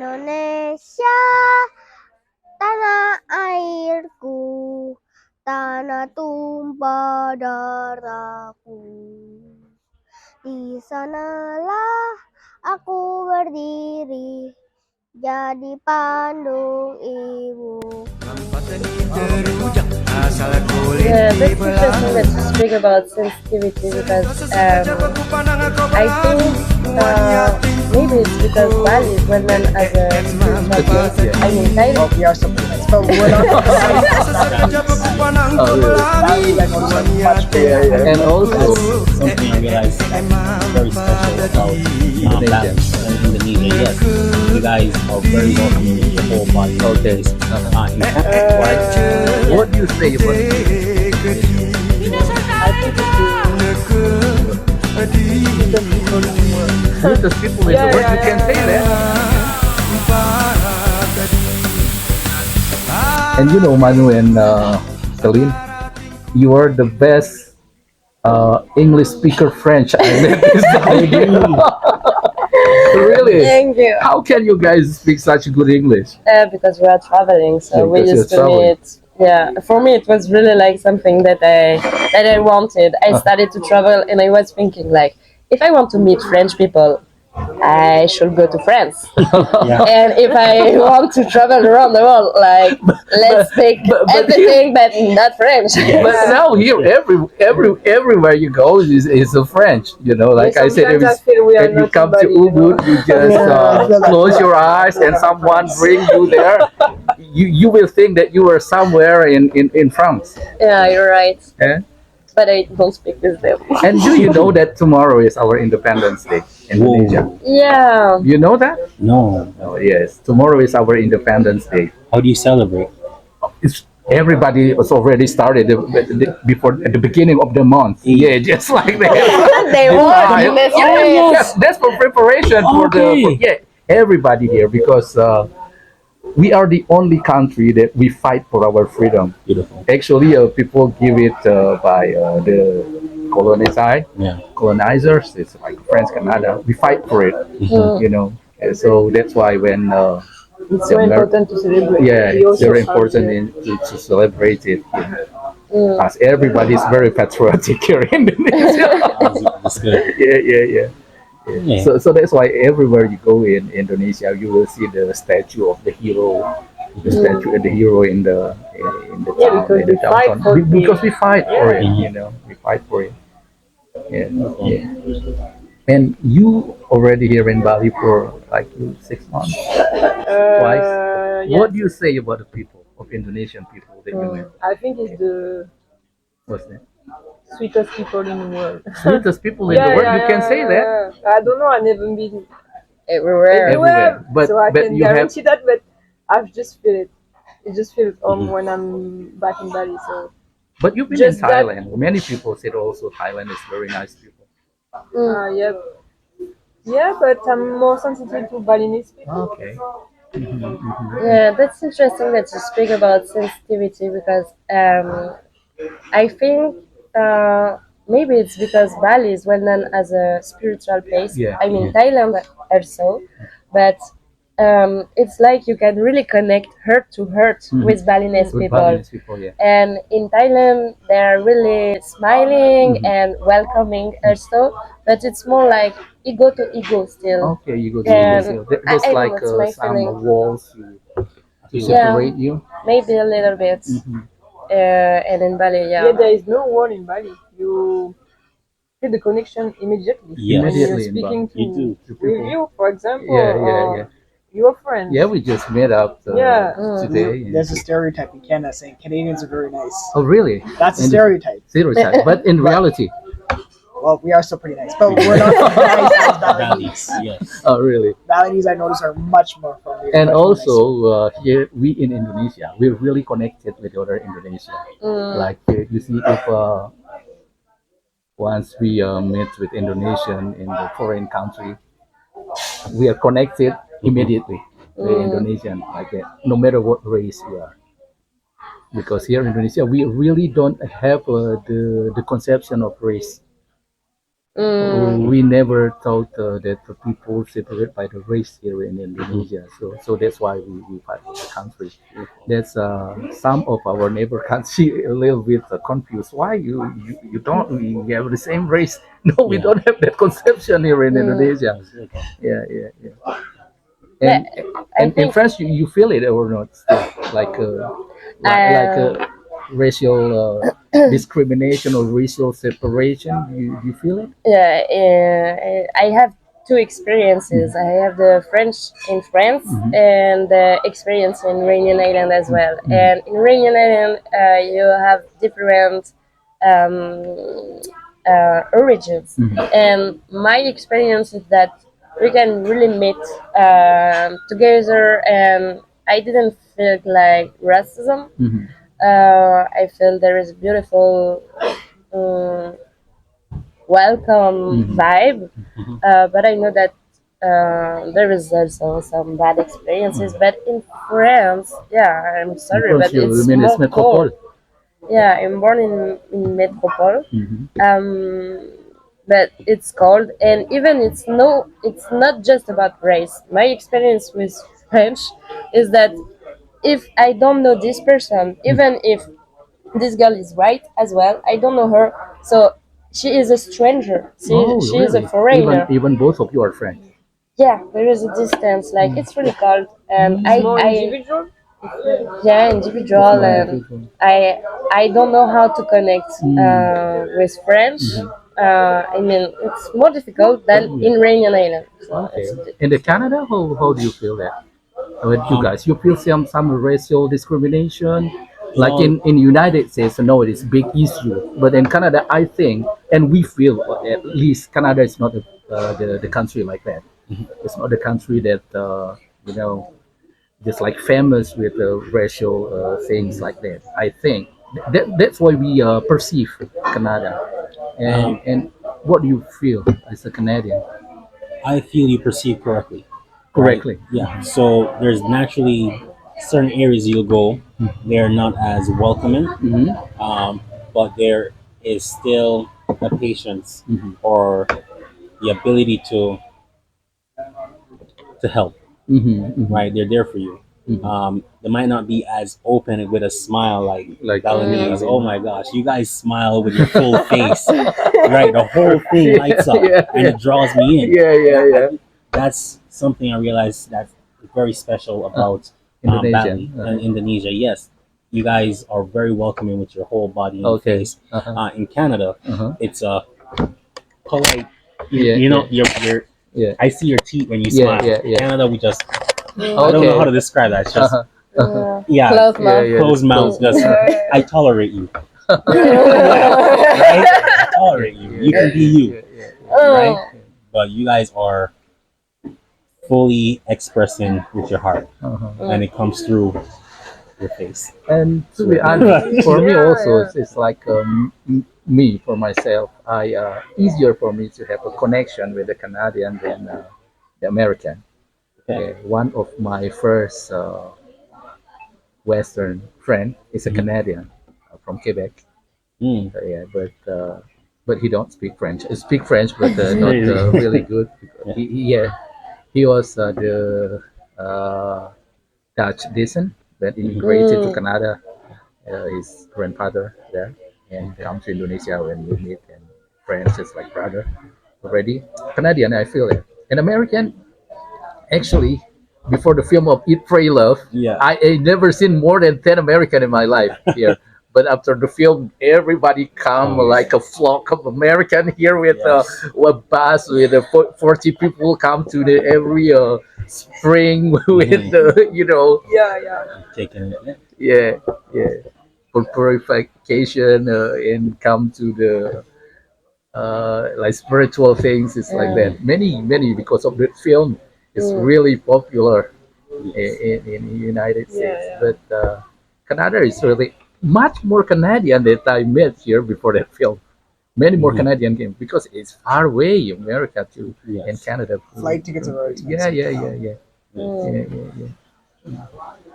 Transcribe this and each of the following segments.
Indonesia, tanah airku, tanah tumpah darahku. Di sanalah aku berdiri, jadi pandung ibu. Yeah, that's interesting that you speak about sensitivity because I think maybe it's because Bali is well known as a spiritual place. I mean, Thailand. We are so nice, but we're not. And also something I realized that's very special about Bali and Indonesia. Yes, you guys are very welcoming to the whole Bali. Okay. What do you say about it? I think The people in the world, you can say that. And you know, Manu and Celine, you are the best English speaker French I met this time. Really? Thank you. How can you guys speak such good English? Because we are traveling, so Yeah, we because used you're to meet. Yeah, for me it was really like something that I wanted. I started to travel, and I was thinking like, if I want to meet French people, I should go to France. Yeah. And if I want to travel around the world, like let's speak but everything but not French. But now here, everywhere you go is a French. You know, like I said, if you come to Ubud, you just close your eyes and someone bring you there. You will think that you are somewhere in France. Yeah, you're right. Eh? But I don't speak with them. And do you know that tomorrow is our Independence Day in Indonesia? Yeah. You know that? No. Oh yes, tomorrow is our Independence Day. How do you celebrate? Everybody was already started before at the beginning of the month. Yeah, just like that. They won. Yes, that's for preparation for everybody here because we are the only country that we fight for our freedom. Beautiful. Actually, people give it by the colonizers. It's like France, Canada. We fight for it, you know. And so that's why when It's so important to celebrate. yeah, it's very important to celebrate it. As everybody is very patriotic here in Indonesia. That's good. Yeah. Yeah. So that's why everywhere you go in Indonesia, you will see the statue of the hero, the statue of the hero in the town, because in the we fight downtown. for Because we fight for it, Yeah. you know, we fight for it. Yeah. And you already here in Bali for like 6 months, twice. Yeah. What do you say about the people of Indonesian people that you met? I think it's the What's that? sweetest people in the world. Sweetest people in the world. You can say that. I don't know. I've never been Everywhere. Everywhere. But so I can you have guarantee that. But I've just feel it. It just feels when I'm back in Bali. So But you've been Just in that- Thailand. Many people said also Thailand is very nice people. yeah, but I'm more sensitive to Balinese people. Okay. Yeah, that's interesting that you speak about sensitivity because I think maybe it's because Bali is well known as a spiritual place. Yeah. I mean, Thailand also, but it's like you can really connect heart to heart with Balinese Good people. Balinese people, yeah. And in Thailand, they're really smiling and welcoming also, but it's more like ego to ego still. Okay, you go to And Brazil. There's I don't like know, it's my some feeling. walls to separate you. Maybe a little bit. And in Bali, Yeah, there is no wall in Bali. You feel the connection immediately. Yes. When you're Immediately in speaking Bali. You do. to with you, for example, Yeah. or your friends. Yeah, we just met up today. There's a stereotype in Canada saying Canadians are very nice. Oh, really? That's a And- stereotype. Stereotype. But in reality, Well, we are still pretty nice, but we're not as nice as Balinese, Balinese. yes. oh, really? Balinese, I notice, are much more friendly. And much more also here we in Indonesia, we're really connected with other Indonesia. Like you see, if once we meet with Indonesian in the foreign country, we are connected immediately with Indonesian, like that, no matter what race we are. Because here in Indonesia, we really don't have the conception of race. Mm. We never thought that the people separate by the race here in Indonesia. So that's why we fight with the country. That's some of our neighbor country a little bit confused. Why you don't we have the same race? No, we Yeah. don't have that conception here in Mm. Indonesia. Okay. Yeah. But And I in think France, you feel it or not? Still? Like racial discrimination or racial separation. You feel it? yeah, I have two experiences. I have the French in France and the experience in Reunion Island as well. And in Reunion Island, you have different origins. And my experience is that we can really meet together, and I didn't feel like racism. I feel there is a beautiful um, welcome vibe, but I know that there is also some bad experiences. But in France, yeah, I'm sorry, but You it's mean it's more cold. metropole? Yeah, I'm born in Metropole, um, but it's cold, and even it's not just about race. My experience with French is that if I don't know this person, even if this girl is white as well, I don't know her, so she is a stranger. She is a foreigner. Even both of you are French. Yeah, there is a distance. Like it's really cold, and It's more individual. yeah, individual, and I don't know how to connect with French. I mean, it's more difficult than in Reunion Island. So Okay. it's, In the Canada, how do you feel that? With you guys, you feel some racial discrimination, like Well, in United States. No, it is big issue, but in Canada, I think, and we feel at least Canada is not the country like that. It's not the country that you know just like famous with racial things like that. I think that's why we perceive Canada. And what do you feel as a Canadian? I feel you perceive correctly. Right? Correctly. Yeah. So there's naturally certain areas you'll go, they're not as welcoming, but there is still the patience or the ability to help. Right? They're there for you. They might not be as open with a smile like Balinese. Oh my gosh, you guys smile with your full face, right? The whole thing lights up, and it draws me in. Yeah. That's something I realized that's very special about Indonesia. Bali and Indonesia. Yes, you guys are very welcoming with your whole body and face. In Canada, it's a polite. You know, you're. Yeah. I see your teeth when you smile. Yeah. Canada, we just. I don't know how to describe that. It's just yeah, close mouth. closed mouths. Just I tolerate you. Right? I tolerate you. You can be you, right? But you guys are fully expressing with your heart, and it comes through your face. And to be honest, for me also, it's like me for myself. I easier for me to have a connection with the Canadian than the American. Okay. One of my first Western friend is a Canadian from Quebec. Yeah, but he don't speak French. He speak French, but not really good. He was the Dutch descent, but immigrated to Canada. His grandfather there, and come to Indonesia when we meet, and friends is like brother already. Canadian, I feel it. An American, actually, before the film of Eat, Pray, Love, I never seen more than 10 American in my life here. But after the film, everybody come like a flock of American here with a bus with 40 people come to the every spring with Taking it. yeah for purification and come to the like spiritual things. It's like that. Many because of the film is really popular in the United States. But Canada is really much more Canadian that I met here before that film. Many more Canadian came because it's far away, America to and Canada. Flight tickets are very expensive. Yeah.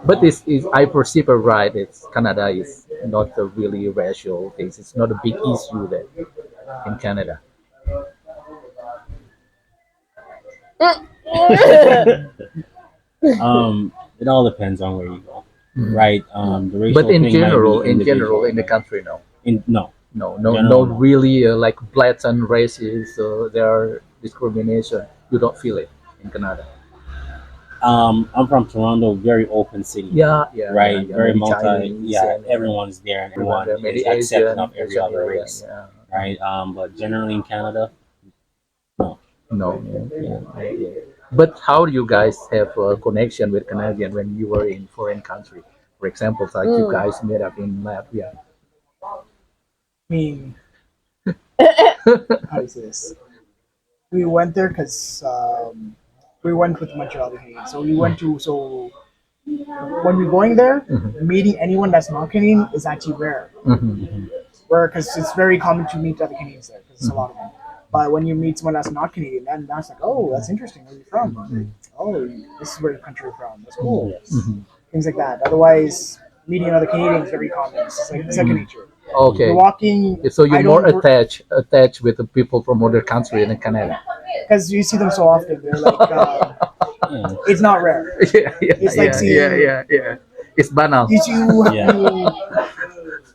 But this is I perceive it right. It's Canada is not a really racial things. It's not a big issue there in Canada. It all depends on where you go, right? The racial But in thing might general, be in individual, the but country, no. no, No, really like blatant races. There are discrimination. You don't feel it in Canada. I'm from Toronto, very open city. Yeah, Right, yeah, very many multi. Chinese Yeah, and, everyone's there, and everyone there are many is accepting Asian, of every other yeah, race, right? But generally in Canada, no. no, yeah. But how do you guys have a connection with Canadian when you were in foreign country? For example, like you guys met up in Latvia. I mean, how is this? We went there because we went with a bunch of other Canadians. So we went to when we're going there, meeting anyone that's not Canadian is actually rare. Rare because it's very common to meet other Canadians there because it's a lot of them. But when you meet someone that's not Canadian, then that's like, oh, that's interesting. Where are you from? Oh, this is where your country you're from. That's cool. Things like that. Otherwise, meeting another Canadian is very common. It's like second nature. Okay. You're walking. So you're more attached with the people from other country in Canada. Because you see them so often. They're like, it's not rare. It's like seeing. Yeah. It's banal. You see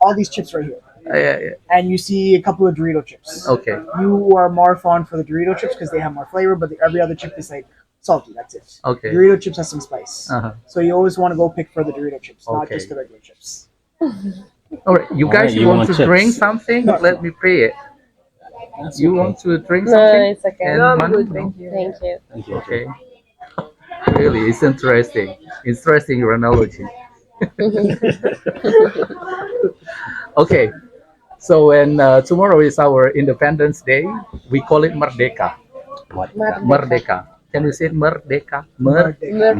all these chips right here. And you see a couple of Dorito chips. Okay. You are more fond for the Dorito chips because they have more flavor, but every other chip is like salty. That's it. Okay. Dorito chips has some spice. So you always want to go pick for the Dorito chips, not just the regular chips. All right, you guys, you want to drink something? No. Let me pay it. That's You okay. want to drink No, something? it's okay. And No, I'm Manu? good, thank you. Thank you. Thank you. Okay. Really, it's interesting. Interesting your analogy. Okay. So when tomorrow is our Independence Day, we call it Merdeka. What? Merdeka. Can we say it Merdeka? Merdeka.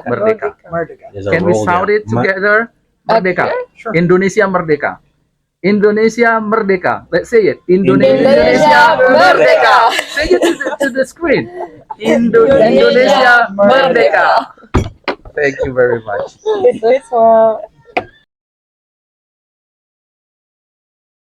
Merdeka. Merdeka. There's a Can we roll shout there. it together? Merdeka. Sure. Indonesia Merdeka. Indonesia Merdeka. Let's say it. Indonesia Merdeka. Say it to the screen. Indonesia Merdeka. Thank you very much. This one.